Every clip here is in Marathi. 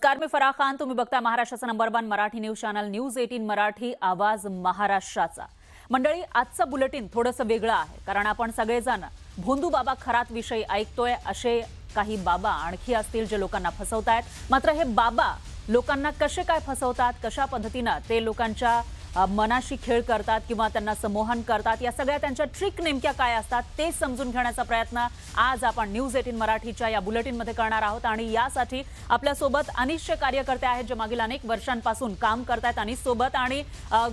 नमस्कार, मी फराह खान. तुम्ही बघता महाराष्ट्राचा number 1 Marathi news channel news 18 Marathi, आवाज महाराष्ट्राचा. मंडळी, आजचं बुलेटिन थोडंसं वेगळं आहे, कारण आपण सगळेजण भोंदू बाबा खरात विषयी ऐकतोय. असे काही बाबा आणखी असतील जे लोकांना फसवतायत. मात्र हे बाबा लोकांना कसे काय फसवतात, कशा पद्धतीने ते लोकांच्या मनाशी खेळ करतात किंवा त्यांना संमोहन करतात, या सगळ्या त्यांच्या ट्रिक नेमक्या काय असतात ते समजून घेण्याचा प्रयत्न आज आपण न्यूज 18 मराठीच्या या बुलेटिनमध्ये करणार आहोत. आणि यासाठी आपल्यासोबत अनिश्चित कार्यकर्ते आहेत जे मागील अनेक वर्षांपासून काम करतात अनिश सोबत. आणि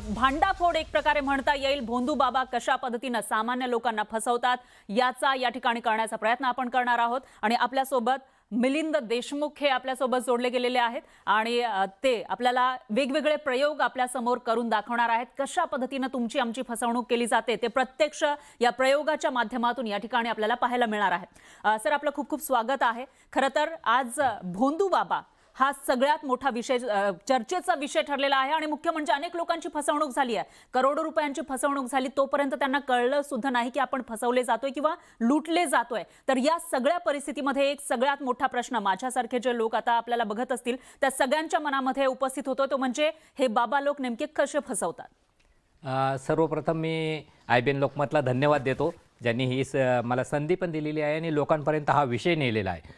भांडाफोड एक प्रकारे म्हणता येईल, भोंदू बाबा कशा पद्धतीने सामान्य लोकांना फसवतात याचा या ठिकाणी करण्याचा प्रयत्न आपण करणार आहोत. आणि आपल्यासोबत मिलिंद देशमुख हे आपल्यासोबत जोडले गेलेले आहेत आणि ते आपल्याला वेगवेगळे प्रयोग आपल्या समोर करून दाखवणार आहेत. कशा पद्धतीने तुमची आमची फसवणूक केली जाते ते प्रत्यक्ष या प्रयोगाच्या माध्यमातून या ठिकाणी आपल्याला पाहायला मिळणार आहे. सर, आपलं खूप खूप स्वागत आहे. खरं तर आज भोंदू बाबा हा सगळ्यात मोठा विषय, चर्चेचा विषय ठरलेला आहे. आणि मुख्य म्हणजे अनेक लोकांची फसवणूक झाली आहे, करोडो रुपयांची फसवणूक झाली, तोपर्यंत त्यांना कळलं सुद्धा नाही की आपण फसवले जातोय किंवा लुटले जातोय. तर या सगळ्या परिस्थितीमध्ये एक सगळ्यात मोठा प्रश्न माझ्यासारखे जे लोक आता आपल्याला बघत असतील त्या सगळ्यांच्या मनामध्ये उपस्थित होतो, तो म्हणजे हे बाबा लोक नेमके कसे फसवतात. सर्वप्रथम मी IBN लोकमतला धन्यवाद देतो, ज्यांनी ही मला संधी पण दिलेली आहे आणि लोकांपर्यंत हा विषय नेलेला आहे.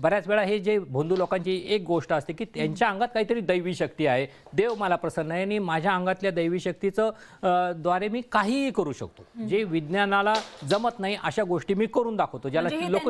बऱ्याच वेळा हे जे भोंदू लोकांची एक गोष्ट असते की त्यांच्या अंगात काहीतरी दैवी शक्ती आहे, देव मला प्रसन्न आहे आणि माझ्या अंगातल्या दैवी शक्तीचं द्वारे मी काहीही करू शकतो. जे विज्ञानाला जमत नाही अशा गोष्टी मी करून दाखवतो, ज्याला लोक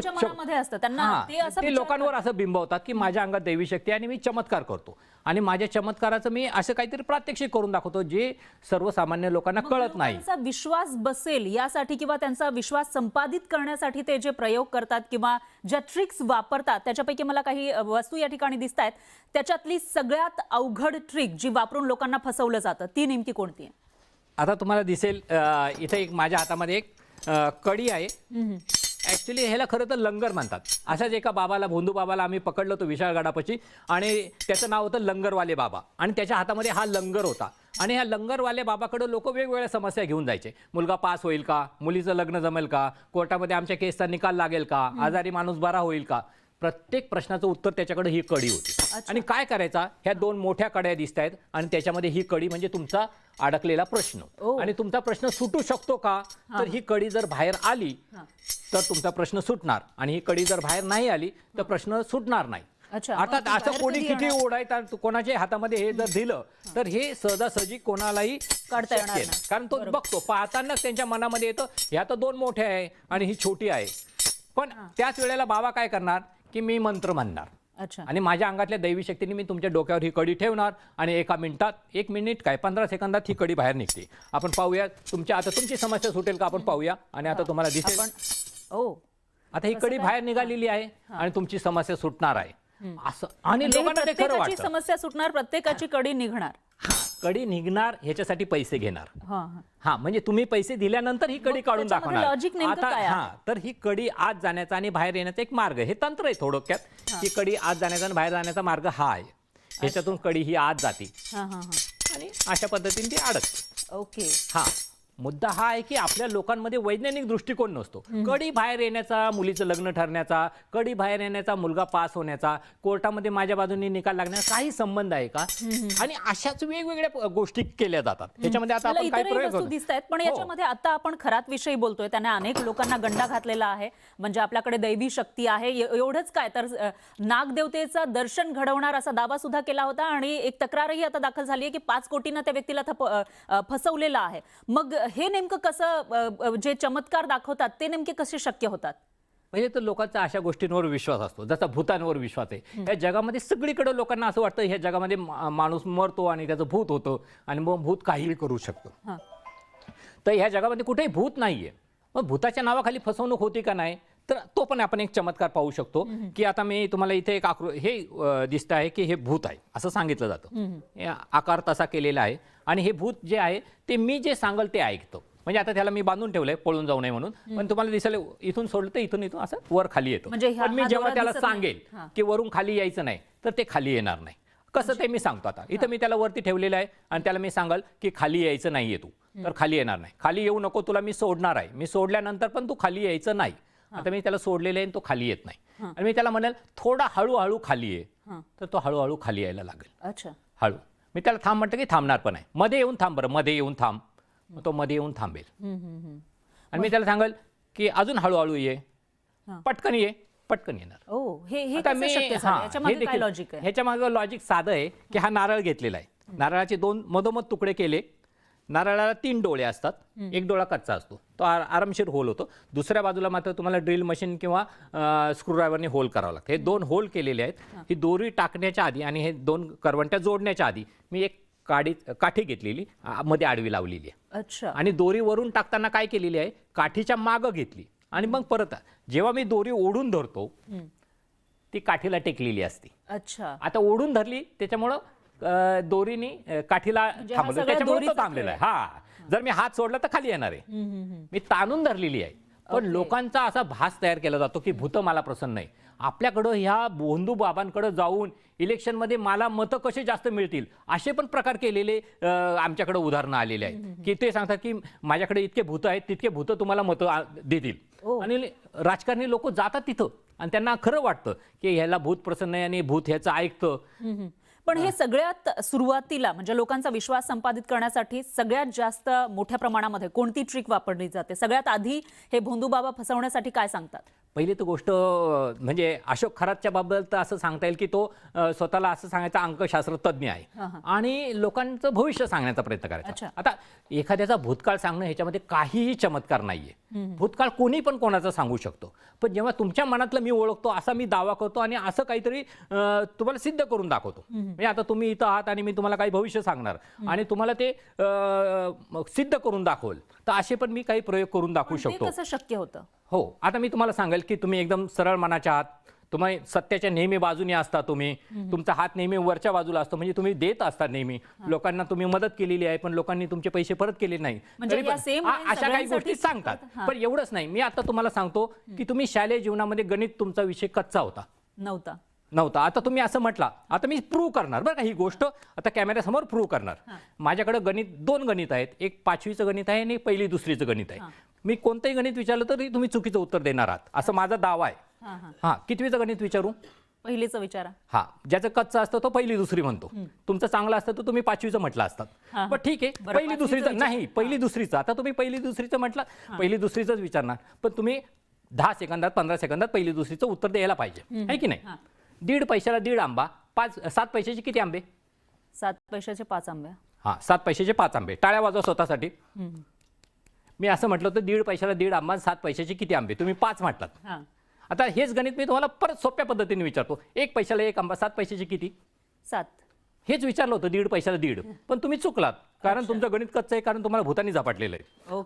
ते लोकांवर असं बिंबवतात की माझ्या अंगात दैवी शक्ती आहे आणि मी चमत्कार करतो आणि माझ्या चमत्काराचं मी असं काहीतरी प्रात्यक्षिक करून दाखवतो जे सर्वसामान्य लोकांना कळत नाही. त्यांचा विश्वास बसेल यासाठी किंवा त्यांचा विश्वास संपादित करण्यासाठी ते जे प्रयोग करतात किंवा ज्या ट्रिक्स वापरतात, त्याच्यापैकी मला काही वस्तू या ठिकाणी दिसत आहेत. त्याच्यातली सगळ्यात अवघड ट्रिक जी वापरून लोकांना फसवलं जातं ती नेमकी कोणती आहे? आता तुम्हाला दिसेल इथे एक माझ्या हातामध्ये एक कडी आहे. ऍक्च्युली ह्याला खरं तर लंगर म्हणतात. अशाच एका बाबाला, भोंदू बाबाला आम्ही पकडलं होतं विशाळगडापाशी आणि त्याचं नाव होतं लंगरवाले बाबा आणि त्याच्या हातामध्ये हा लंगर होता. आणि ह्या लंगरवाले बाबाकडे लोक वेगवेगळ्या समस्या घेऊन जायचे. मुलगा पास होईल का, मुलीचं लग्न जमेल का, कोर्टामध्ये आमच्या केसचा निकाल लागेल का, आजारी माणूस बरा होईल का, प्रत्येक प्रश्नाचं उत्तर त्याच्याकडे ही कडी होती. आणि काय करायचा, ह्या दोन मोठ्या कड्या दिसत आहेत आणि त्याच्यामध्ये ही कडी म्हणजे तुमचा अडकलेला प्रश्न. आणि तुमचा प्रश्न सुटू शकतो का, तर ही कडी जर बाहेर आली तर तुमचा प्रश्न सुटणार आणि ही कडी जर बाहेर नाही आली तर प्रश्न सुटणार नाही. आता असं कोणी किती ओढायचं, कोणाच्या हातामध्ये हे जर दिलं तर हे सहजासहजी कोणालाही काढता येणार नाही, कारण तो बघतो पाहतानाच त्यांच्या मनामध्ये येतं ह्या तर दोन मोठ्या आहे आणि ही छोटी आहे. पण त्याच वेळेला बाबा काय करणार की मी मंत्र म्हणणार आणि माझ्या अंगातल्या दैवी शक्तीने मी तुमच्या डोक्यावर ही कडी ठेवणार आणि एका मिनिटात, 1 मिनिट काय 15 सेकंदात ही कडी बाहेर निघते. आपण पाहूया आता तुमची समस्या सुटेल का, आपण पाहूया. आणि आता तुम्हाला दिसेल आता ही कडी बाहेर निघालेली आहे आणि तुमची समस्या सुटणार आहे असं. आणि लोकांना ते खरं वाटतं, समस्या सुटणार, प्रत्येकाची कडी निघणार. कडी निघणार ह्याच्यासाठी पैसे घेणार. म्हणजे तुम्ही पैसे दिल्यानंतर ही कडी काढून दाखवणार. तर ही कडी आत जाण्याचा आणि बाहेर येण्याचा एक मार्ग, हे तंत्र आहे थोडक्यात. ही कडी आत जाण्याचा आणि बाहेर जाण्याचा मार्ग हा आहे. ह्याच्यातून कडी ही आत जाते आणि अशा पद्धतीने ती अडकते. ओके. मुद्दा हा आहे की आपल्या लोकांमध्ये वैज्ञानिक दृष्टिकोन नसतो. कडी बाहेर येण्याचा, मुलीचं लग्न ठरण्याचा, कडी बाहेर येण्याचा, मुलगा पास होण्याचा, कोर्टामध्ये माझ्या बाजूने निकाल लागण्याचा काही संबंध आहे का? आणि अशाच वेगवेगळ्या गोष्टी केल्या जातात. त्याच्यामध्ये आता आपण काय प्रयोग दिसत आहेत, पण याच्यामध्ये आता आपण खरात विषयी बोलतोय, त्याने अनेक लोकांना गंडा घातलेला आहे. म्हणजे आपल्याकडे दैवी शक्ती आहे, एवढंच काय तर नागदेवतेचं दर्शन घडवणार असा दावा सुद्धा केला होता आणि एक तक्रारही आता दाखल झाली आहे की 5 कोटींना त्या व्यक्तीला फसवलेलं आहे. मग हे नेमकं कसं, जे चमत्कार दाखवतात ते नेमके कसे शक्य होतात? म्हणजे तर लोकांचा अशा गोष्टींवर विश्वास असतो, जसा भूतांवर विश्वास आहे. या जगामध्ये सगळीकडे लोकांना असं वाटतं ह्या जगामध्ये माणूस मरतो आणि त्याचं भूत होतं आणि मग भूत काहीही करू शकतो. तर ह्या जगामध्ये कुठेही भूत नाहीये. मग भूताच्या नावाखाली फसवणूक होती का नाही, तर तो पण आपण एक चमत्कार पाहू शकतो. की आता मी तुम्हाला इथे एक हे दिसतं आहे की हे भूत आहे असं सांगितलं जातं. आकार तसा केलेला आहे आणि हे भूत जे आहे ते मी जे सांगल ते ऐकतो. म्हणजे आता त्याला मी बांधून ठेवलंय पळून जाऊ नये म्हणून, पण तुम्हाला दिसेल इथून सोडलं तर इथून असं वर खाली येतो. पण मी जेव्हा त्याला सांगेल की वरून खाली यायचं नाही तर ते खाली येणार नाही. कसं ते मी सांगतो. आता इथं मी त्याला वरती ठेवलेलं आहे आणि त्याला मी सांगाल की खाली यायचं नाहीये तू, तर खाली येणार नाही. खाली येऊ नको, तुला मी सोडणार आहे, मी सोडल्यानंतर पण तू खाली यायचं नाही आता मी त्याला सोडलेलं आहे आणि तो खाली येत नाही आणि मी त्याला म्हणाल थोडा हळूहळू खाली ये, तर तो हळूहळू खाली यायला लागेल. अच्छा. हळू. मी त्याला थांब म्हणतो की थांबणार पण आहे. मध्ये येऊन थांब बरं, मध्ये येऊन थांब. मग तो मध्ये येऊन थांबेल. आणि मी त्याला सांगेल की अजून हळूहळू ये, पटकन ये, पटकन येणार. ओ, हे आता कसं शक्य झालं? याच्यामागे काय लॉजिक आहे? ह्याच्या मागे लॉजिक साधं आहे की हा नारळ घेतलेला आहे. नारळाचे 2 मधोमध तुकडे केले. नारळाला 3 डोळे असतात, एक डोळा कच्चा असतो, तो आरामशीर होल होतो. दुसऱ्या बाजूला मात्र तुम्हाला ड्रिल मशीन किंवा स्क्रूड्रायव्हरने होल करावं लागतं. हे 2 होल केलेले आहेत. ही दोरी टाकण्याच्या आधी आणि हे 2 करवंट्या जोडण्याच्या आधी मी एक काठी घेतलेली, मध्ये आडवी लावलेली आहे. अच्छा. आणि दोरी वरून टाकताना काय केलेली आहे, काठीच्या मागं घेतली आणि मग परत जेव्हा मी दोरी ओढून धरतो ती काठीला टेकलेली असते. अच्छा. आता ओढून धरली त्याच्यामुळं दोरीने काठीला थांबवलं, सगळ्या त्याच्यामुळे तो दोरीचा थांबलेला आहे. जर मी हात सोडला तर खाली येणार आहे. मी ताणून धरलेली आहे. पण लोकांचा असा भास तयार केला जातो की भूत मला प्रसन्न आहे. आपल्याकडं ह्या भोंदू बाबांकडे जाऊन इलेक्शनमध्ये मला मतं कसे जास्त मिळतील असे पण प्रकार केलेले आमच्याकडे उदाहरणं आलेले आहेत की ते सांगतात की माझ्याकडे इतके भूत आहेत, तितके भूत तुम्हाला मतं देतील. आणि राजकारणी लोक जातात तिथं आणि त्यांना खरं वाटतं की ह्याला भूत प्रसन्न आहे आणि भूत ह्याचं ऐकतं. पण हे सगळ्यात सुरुवातीला म्हणजे लोकांचा विश्वास संपादित करण्यासाठी सगळ्यात जास्त मोठ्या प्रमाणामध्ये कोणती ट्रिक वापरली जाते? सगळ्यात आधी हे भोंदू बाबा फसवण्यासाठी काय सांगतात? पहिली तर गोष्ट म्हणजे अशोक खरातच्या बाबत असं सांगता येईल की तो स्वतःला असं सांगायचा अंकशास्त्र तज्ज्ञ आहे आणि लोकांचं भविष्य सांगण्याचा प्रयत्न करायचा. आता एखाद्याचा भूतकाळ सांगणं ह्याच्यामध्ये काहीही चमत्कार नाहीये. भूतकाळ कोणी पण कोणाचा सांगू शकतो. पण जेव्हा तुमच्या मनातलं मी ओळखतो असा मी दावा करतो आणि असं काहीतरी तुम्हाला सिद्ध करून दाखवतो. म्हणजे आता तुम्ही इथं आहात आणि मी तुम्हाला काही भविष्य सांगणार आणि तुम्हाला ते सिद्ध करून दाखवल, तर असे पण मी काही प्रयोग करून दाखवू शकतो. कसं शक्य होतं? हो, आता मी तुम्हाला सांगेल की तुम्ही एकदम सरळ मनाच्या आहात, तुम्ही सत्याच्या नेहमी बाजूने असता, तुम्ही तुमचा हात नेहमी वरच्या बाजूला असतो, म्हणजे तुम्ही देत असता नेहमी. लोकांना तुम्ही मदत केलेली आहे पण लोकांनी तुमचे पैसे परत केले नाही, अशा काही गोष्टी सांगतात. पण एवढंच नाही, मी आता तुम्हाला सांगतो की तुम्ही शालेय जीवनामध्ये गणित तुमचा विषय कच्चा होता, नव्हता. आता तुम्ही असं म्हटला, आता मी प्रूव्ह करणार बरं का ही गोष्ट, आता कॅमेऱ्यासमोर प्रूव्ह करणार. माझ्याकडे गणित 2 गणित आहेत, एक 5वीचं गणित आहे आणि एक 1ली 2रीचं गणित आहे. मी कोणतंही गणित विचारलं तरी तुम्ही चुकीचं उत्तर देणार आहात असं माझा दावा आहे. हा, कितवीचं गणित विचारू? पहिलीचं विचारा. हा, ज्याचं कच्चं असतं तो 1ली 2री म्हणतो. तुमचं चांगलं असतं तर तुम्ही 5वीचं म्हटलं असतात. पण ठीक आहे, 1ली 2रीचं नाही, 1ली 2रीचं. आता तुम्ही 1ली 2रीचं म्हटलं, 1ली 2रीचंच विचारणार. पण तुम्ही 10 सेकंदात 15 सेकंदात 1ली 2रीचं उत्तर द्यायला पाहिजे, आहे की नाही? 1.5 पैशाला 1.5 आंबा, 7 पैशाचे किती आंबे? 7 पैशाचे 5 आंबे. हा, 7 पैशाचे 5 आंबे. टाळ्या वाजवा स्वतःसाठी. मी असं म्हटलं तर 1.5 पैशाला 1.5 आंबा, 7 पैशाचे किती आंबे? तुम्ही 5 म्हटलात. आता हेच गणित मी तुम्हाला परत सोप्या पद्धतीने विचारतो. 1 पैशाला 1 आंबा, 7 पैशाचे किती? 7. हेच विचारलं होतं 1.5 पैशाला 1.5, पण तुम्ही चुकलात, कारण तुमचं गणित कच्चं आहे, कारण तुम्हाला भूतानी झपाटलेलं आहे.